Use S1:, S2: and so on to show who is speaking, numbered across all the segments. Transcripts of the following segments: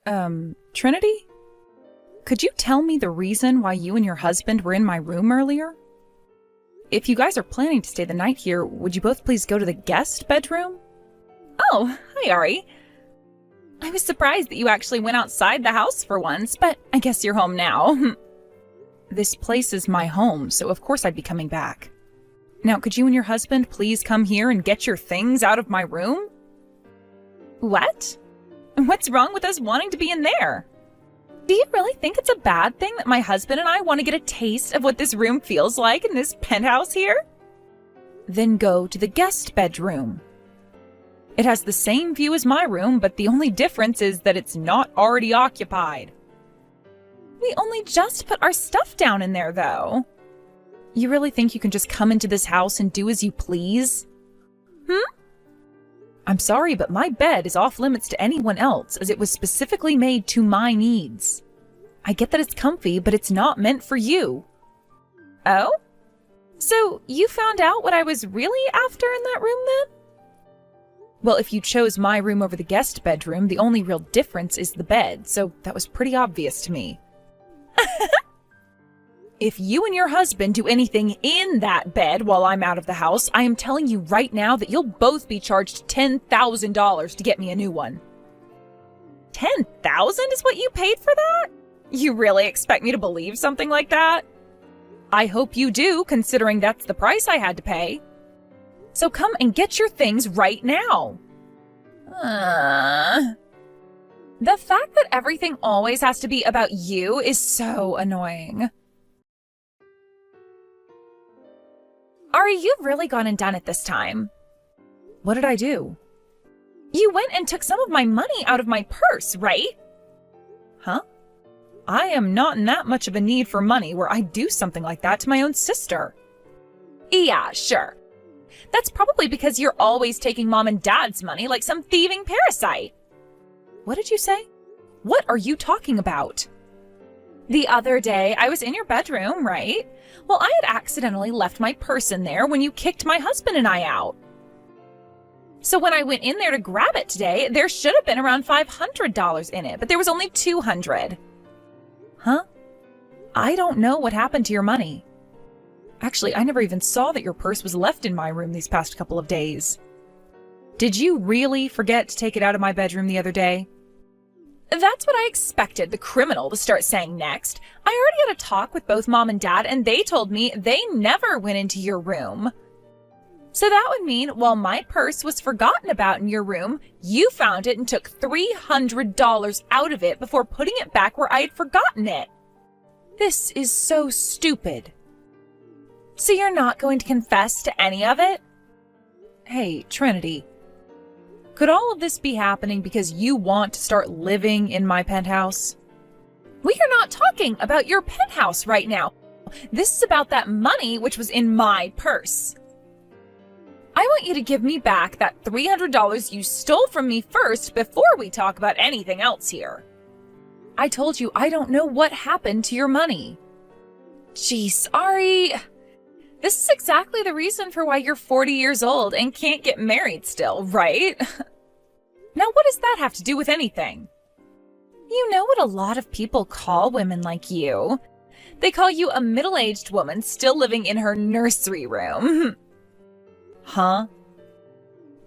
S1: Trinity? Could you tell me the reason why you and your husband were in my room earlier? If you guys are planning to stay the night here, would you both please go to the guest bedroom? Oh, hi, Ari. I was surprised that you actually went outside the house for once, but I guess you're home now. This place is my home, so of course I'd be coming back. Now, could you and your husband please come here and get your things out of my room? What? What's wrong with us wanting to be in there? Do you really think it's a bad thing that my husband and I want to get a taste of what this room feels like in this penthouse here? Then go to the guest bedroom. It has the same view as my room, but the only difference is that it's not already occupied. We only just put our stuff down in there, though. You really think you can just come into this house and do as you please? I'm sorry, but my bed is off limits to anyone else, as it was specifically made to my needs. I get that it's comfy, but it's not meant for you. Oh? So you found out what I was really after in that room, then? Well, if you chose my room over the guest bedroom, the only real difference is the bed, so that was pretty obvious to me. If you and your husband do anything in that bed while I'm out of the house, I am telling you right now that you'll both be charged $10,000 to get me a new one. $10,000 is what you paid for that? You really expect me to believe something like that? I hope you do, considering that's the price I had to pay. So come and get your things right now. The fact that everything always has to be about you is so annoying. Ari, you've really gone and done it this time. What did I do? You went and took some of my money out of my purse, right? Huh? I am not in that much of a need for money where I'd do something like that to my own sister. Yeah, sure. That's probably because you're always taking mom and dad's money like some thieving parasite. What did you say? What are you talking about? The other day, I was in your bedroom, right? Well, I had accidentally left my purse in there when you kicked my husband and I out. So when I went in there to grab it today, there should have been around $500 in it, but there was only $200. Huh? I don't know what happened to your money. Actually, I never even saw that your purse was left in my room these past couple of days. Did you really forget to take it out of my bedroom the other day? That's what I expected the criminal to start saying next. I already had a talk with both mom and dad, and they told me they never went into your room. So that would mean while my purse was forgotten about in your room, you found it and took $300 out of it before putting it back where I had forgotten it. This is so stupid. So you're not going to confess to any of it? Hey, Trinity. Could all of this be happening because you want to start living in my penthouse? We are not talking about your penthouse right now. This is about that money which was in my purse. I want you to give me back that $300 you stole from me first before we talk about anything else here. I told you I don't know what happened to your money. Jeez, Ari. This is exactly the reason for why you're 40 years old and can't get married still, right? Now, what does that have to do with anything? You know what a lot of people call women like you? They call you a middle-aged woman still living in her nursery room. Huh?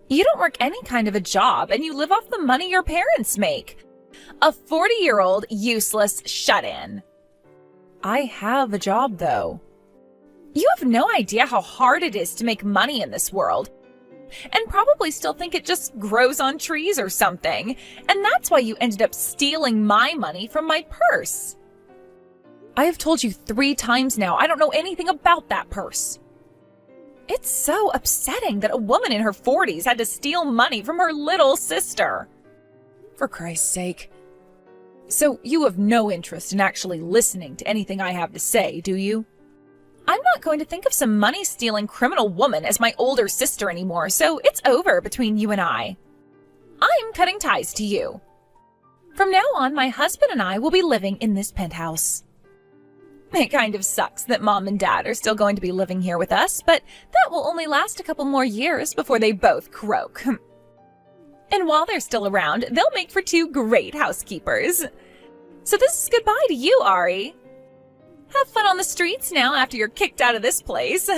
S1: You don't work any kind of a job, and you live off the money your parents make. A 40-year-old, useless shut-in. I have a job, though. You have no idea how hard it is to make money in this world, and probably still think it just grows on trees or something, and that's why you ended up stealing my money from my purse. I have told you 3 times now, I don't know anything about that purse. It's so upsetting that a woman in her 40s had to steal money from her little sister. For Christ's sake. So you have no interest in actually listening to anything I have to say, do you? I'm not going to think of some money-stealing criminal woman as my older sister anymore, so it's over between you and I. I'm cutting ties to you. From now on, my husband and I will be living in this penthouse. It kind of sucks that mom and dad are still going to be living here with us, but that will only last a couple more years before they both croak. And while they're still around, they'll make for two great housekeepers. So this is goodbye to you, Ari. Have fun on the streets now after you're kicked out of this place.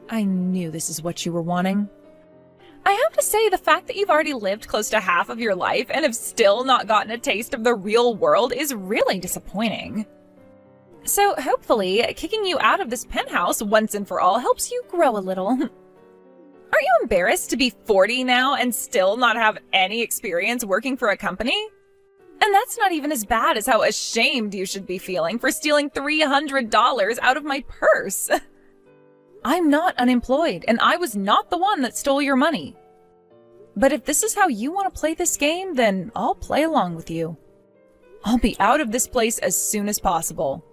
S1: I knew this is what you were wanting. I have to say, the fact that you've already lived close to half of your life and have still not gotten a taste of the real world is really disappointing. So hopefully, kicking you out of this penthouse once and for all helps you grow a little. Aren't you embarrassed to be 40 now and still not have any experience working for a company? And that's not even as bad as how ashamed you should be feeling for stealing $300 out of my purse. I'm not unemployed, and I was not the one that stole your money. But if this is how you want to play this game, then I'll play along with you. I'll be out of this place as soon as possible.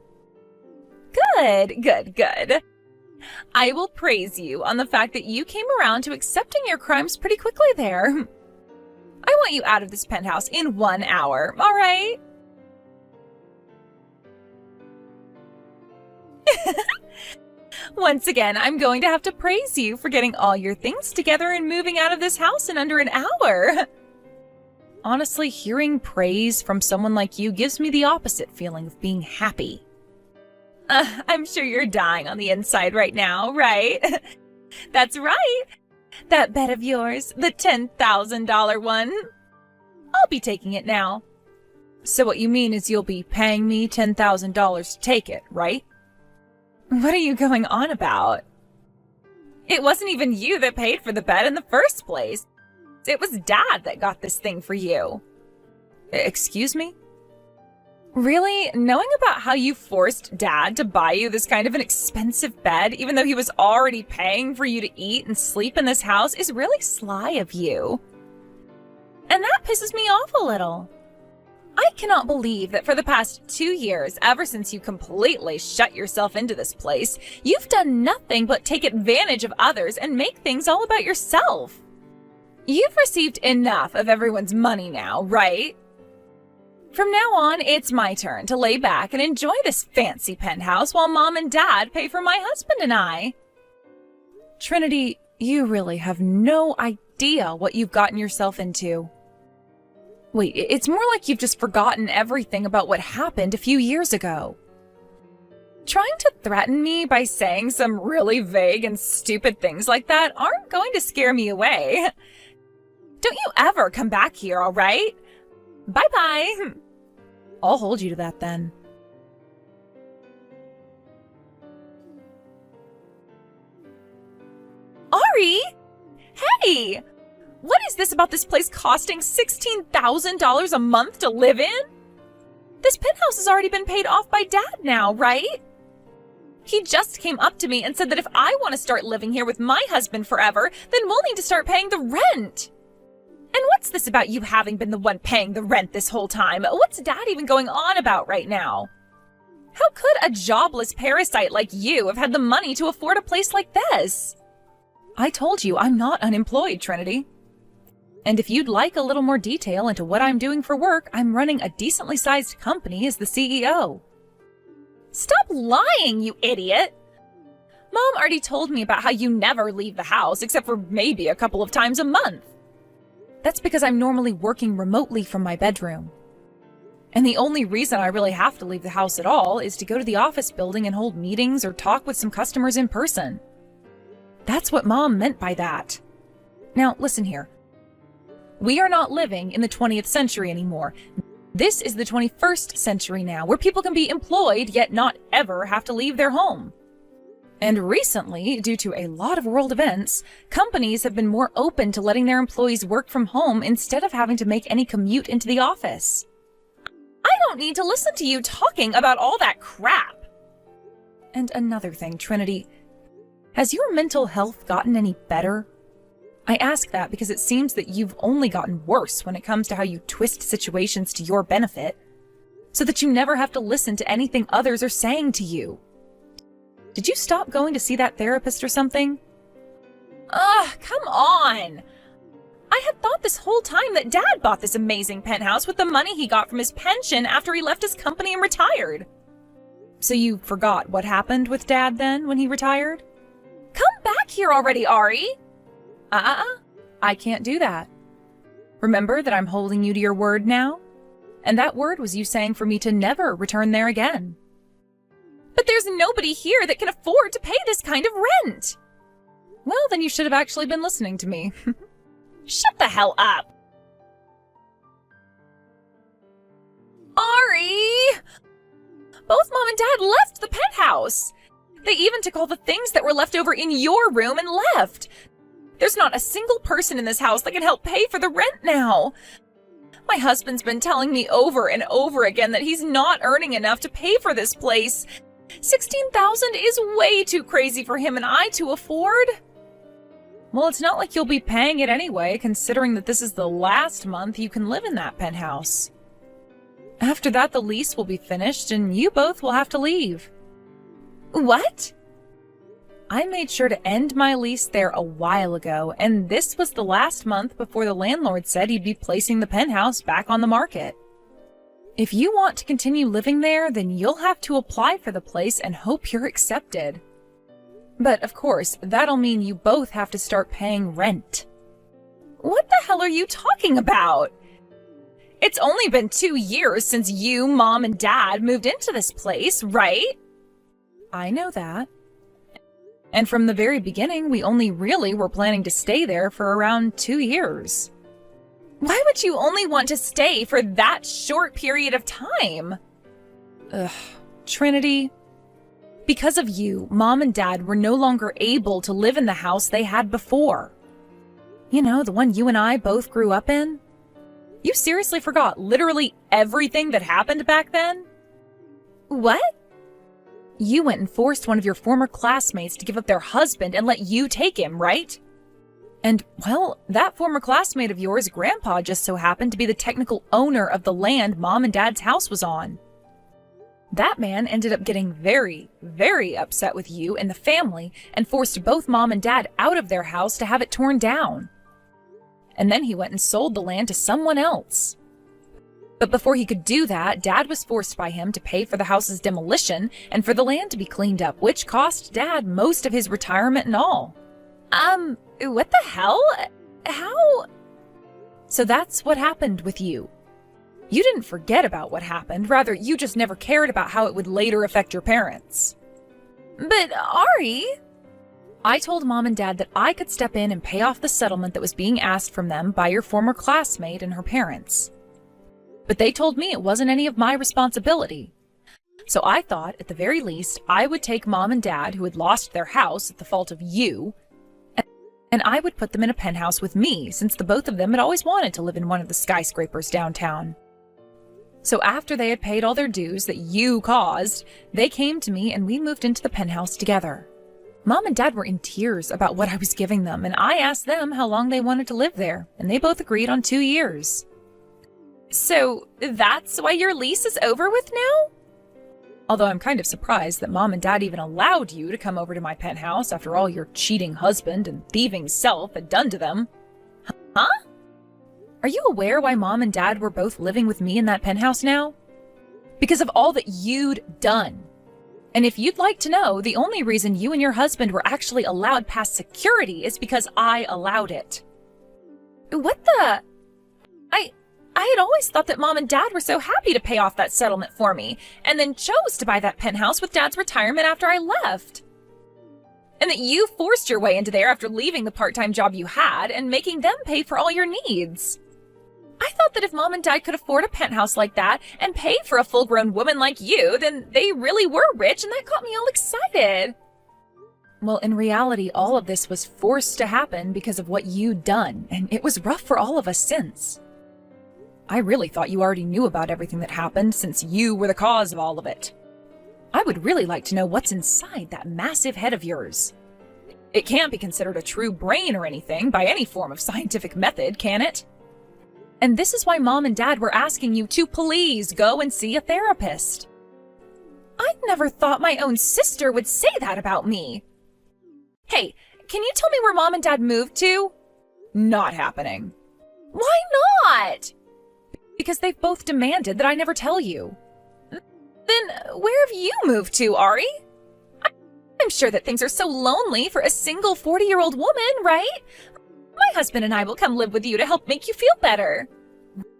S1: Good, good, good. I will praise you on the fact that you came around to accepting your crimes pretty quickly there. I want you out of this penthouse in 1 hour, all right? Once again, I'm going to have to praise you for getting all your things together and moving out of this house in under an hour. Honestly, hearing praise from someone like you gives me the opposite feeling of being happy. I'm sure you're dying on the inside right now, right? That's right. That bet of yours, the $10,000 one. I'll be taking it now. So what you mean is you'll be paying me $10,000 to take it, right? What are you going on about? It wasn't even you that paid for the bet in the first place. It was Dad that got this thing for you. Excuse me? Really? Knowing about how you forced Dad to buy you this kind of an expensive bed, even though he was already paying for you to eat and sleep in this house, is really sly of you. And that pisses me off a little. I cannot believe that for the past 2 years, ever since you completely shut yourself into this place, you've done nothing but take advantage of others and make things all about yourself. You've received enough of everyone's money now, right? From now on, it's my turn to lay back and enjoy this fancy penthouse while Mom and Dad pay for my husband and I. Trinity, you really have no idea what you've gotten yourself into. Wait, it's more like you've just forgotten everything about what happened a few years ago. Trying to threaten me by saying some really vague and stupid things like that aren't going to scare me away. Don't you ever come back here, all right? Bye-bye. I'll hold you to that then. Ari! Hey! What is this about this place costing $16,000 a month to live in? This penthouse has already been paid off by Dad now, right? He just came up to me and said that if I want to start living here with my husband forever, then we'll need to start paying the rent. And what's this about you having been the one paying the rent this whole time? What's Dad even going on about right now? How could a jobless parasite like you have had the money to afford a place like this? I told you I'm not unemployed, Trinity. And if you'd like a little more detail into what I'm doing for work, I'm running a decently sized company as the CEO. Stop lying, you idiot! Mom already told me about how you never leave the house except for maybe a couple of times a month. That's because I'm normally working remotely from my bedroom. And the only reason I really have to leave the house at all is to go to the office building and hold meetings or talk with some customers in person. That's what Mom meant by that. Now, listen here. We are not living in the 20th century anymore. This is the 21st century now, where people can be employed yet not ever have to leave their home. And recently, due to a lot of world events, companies have been more open to letting their employees work from home instead of having to make any commute into the office. I don't need to listen to you talking about all that crap. And another thing, Trinity, has your mental health gotten any better? I ask that because it seems that you've only gotten worse when it comes to how you twist situations to your benefit, so that you never have to listen to anything others are saying to you. Did you stop going to see that therapist or something? Ugh, come on! I had thought this whole time that Dad bought this amazing penthouse with the money he got from his pension after he left his company and retired. So you forgot what happened with Dad then when he retired? Come back here already, Ari! I can't do that. Remember that I'm holding you to your word now? And that word was you saying for me to never return there again. But there's nobody here that can afford to pay this kind of rent. Well, then you should have actually been listening to me. Shut the hell up. Ari! Both Mom and Dad left the penthouse. They even took all the things that were left over in your room and left. There's not a single person in this house that can help pay for the rent now. My husband's been telling me over and over again that he's not earning enough to pay for this place. $16,000 is way too crazy for him and I to afford. Well, it's not like you'll be paying it anyway, considering that this is the last month you can live in that penthouse. After that, the lease will be finished and you both will have to leave. What? I made sure to end my lease there a while ago, and this was the last month before the landlord said he'd be placing the penthouse back on the market. If you want to continue living there, then you'll have to apply for the place and hope you're accepted. But of course, that'll mean you both have to start paying rent. What the hell are you talking about? It's only been 2 years since you, Mom, and Dad moved into this place, right? I know that. And from the very beginning, we only really were planning to stay there for around 2 years. Why would you only want to stay for that short period of time? Ugh, Trinity. Because of you, Mom and Dad were no longer able to live in the house they had before. You know, the one you and I both grew up in? You seriously forgot literally everything that happened back then? What? You went and forced one of your former classmates to give up their husband and let you take him, right? And, well, that former classmate of yours, Grandpa, just so happened to be the technical owner of the land Mom and Dad's house was on. That man ended up getting very, very upset with you and the family and forced both Mom and Dad out of their house to have it torn down. And then he went and sold the land to someone else. But before he could do that, Dad was forced by him to pay for the house's demolition and for the land to be cleaned up, which cost Dad most of his retirement and all. What the hell? How? So that's what happened with you. You didn't forget about what happened, rather you just never cared about how it would later affect your parents. But Ari... I told Mom and Dad that I could step in and pay off the settlement that was being asked from them by your former classmate and her parents. But they told me it wasn't any of my responsibility. So I thought, at the very least, I would take Mom and Dad, who had lost their house at the fault of you, and I would put them in a penthouse with me, since the both of them had always wanted to live in one of the skyscrapers downtown. So after they had paid all their dues that you caused, they came to me and we moved into the penthouse together. Mom and Dad were in tears about what I was giving them, and I asked them how long they wanted to live there, and they both agreed on 2 years. So that's why your lease is over with now? Although I'm kind of surprised that Mom and Dad even allowed you to come over to my penthouse after all your cheating husband and thieving self had done to them. Huh? Are you aware why Mom and Dad were both living with me in that penthouse now? Because of all that you'd done. And if you'd like to know, the only reason you and your husband were actually allowed past security is because I allowed it. What the? I had always thought that Mom and Dad were so happy to pay off that settlement for me, and then chose to buy that penthouse with Dad's retirement after I left. And that you forced your way into there after leaving the part-time job you had and making them pay for all your needs. I thought that if Mom and Dad could afford a penthouse like that and pay for a full-grown woman like you, then they really were rich, and that got me all excited. Well, in reality, all of this was forced to happen because of what you'd done, and it was rough for all of us since. I really thought you already knew about everything that happened since you were the cause of all of it. I would really like to know what's inside that massive head of yours. It can't be considered a true brain or anything by any form of scientific method, can it? And this is why Mom and Dad were asking you to please go and see a therapist. I never thought my own sister would say that about me. Hey, can you tell me where Mom and Dad moved to? Not happening. Why not? Because they've both demanded that I never tell you. Then where have you moved to, Ari? I'm sure that things are so lonely for a single 40-year-old woman, right? My my husband and I will come live with you to help make you feel better.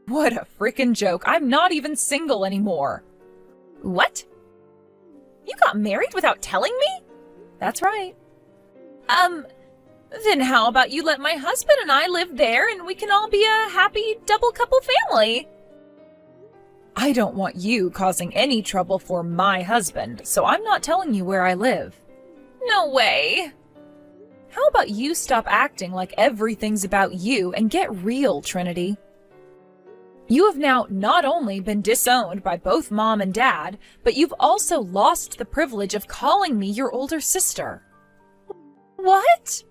S1: What a freaking joke. I'm not even single anymore. What? You got married without telling me? That's right. Then how about you let my husband and I live there and we can all be a happy double couple family? I don't want you causing any trouble for my husband, so I'm not telling you where I live. No way. How about you stop acting like everything's about you and get real, Trinity? You have now not only been disowned by both Mom and Dad, but you've also lost the privilege of calling me your older sister. What?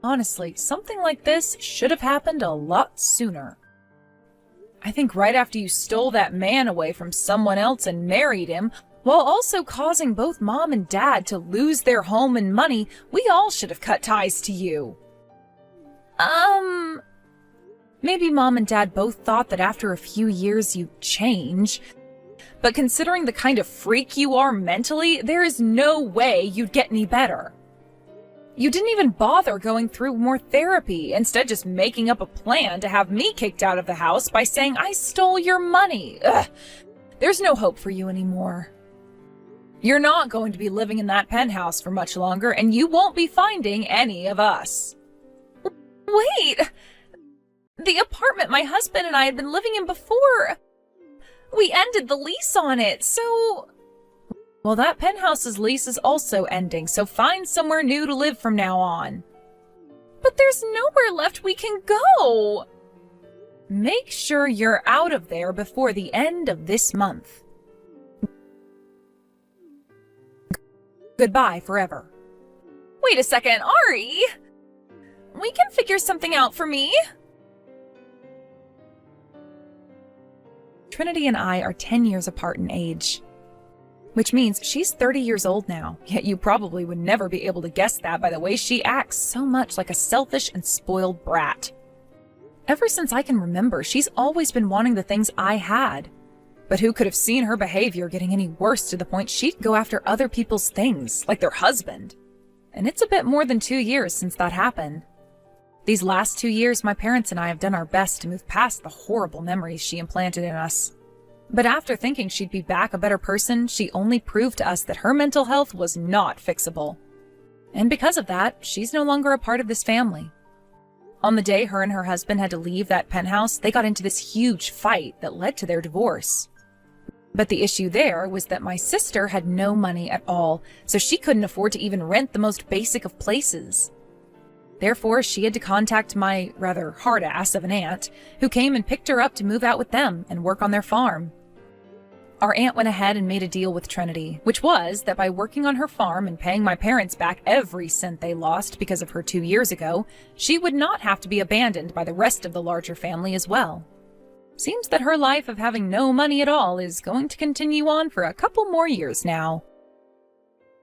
S1: Honestly, something like this should have happened a lot sooner. I think right after you stole that man away from someone else and married him, while also causing both Mom and Dad to lose their home and money, we all should have cut ties to you. Maybe Mom and Dad both thought that after a few years you'd change. But considering the kind of freak you are mentally, there is no way you'd get any better. You didn't even bother going through more therapy, instead just making up a plan to have me kicked out of the house by saying I stole your money. Ugh. There's no hope for you anymore. You're not going to be living in that penthouse for much longer, and you won't be finding any of us. Wait! The apartment my husband and I had been living in before. We ended the lease on it, so... Well, that penthouse's lease is also ending, so find somewhere new to live from now on. But there's nowhere left we can go. Make sure you're out of there before the end of this month. Goodbye forever. Wait a second, Ari! We can figure something out for me. Trinity and I are 10 years apart in age. Which means she's 30 years old now, yet you probably would never be able to guess that by the way she acts so much like a selfish and spoiled brat. Ever since I can remember, she's always been wanting the things I had. But who could have seen her behavior getting any worse to the point she'd go after other people's things, like their husband? And it's a bit more than 2 years since that happened. These last 2 years, my parents and I have done our best to move past the horrible memories she implanted in us. But after thinking she'd be back a better person, she only proved to us that her mental health was not fixable. And because of that, she's no longer a part of this family. On the day her and her husband had to leave that penthouse, they got into this huge fight that led to their divorce. But the issue there was that my sister had no money at all, so she couldn't afford to even rent the most basic of places. Therefore, she had to contact my rather hard ass of an aunt, who came and picked her up to move out with them and work on their farm. Our aunt went ahead and made a deal with Trinity, which was that by working on her farm and paying my parents back every cent they lost because of her 2 years ago, she would not have to be abandoned by the rest of the larger family as well. Seems that her life of having no money at all is going to continue on for a couple more years now.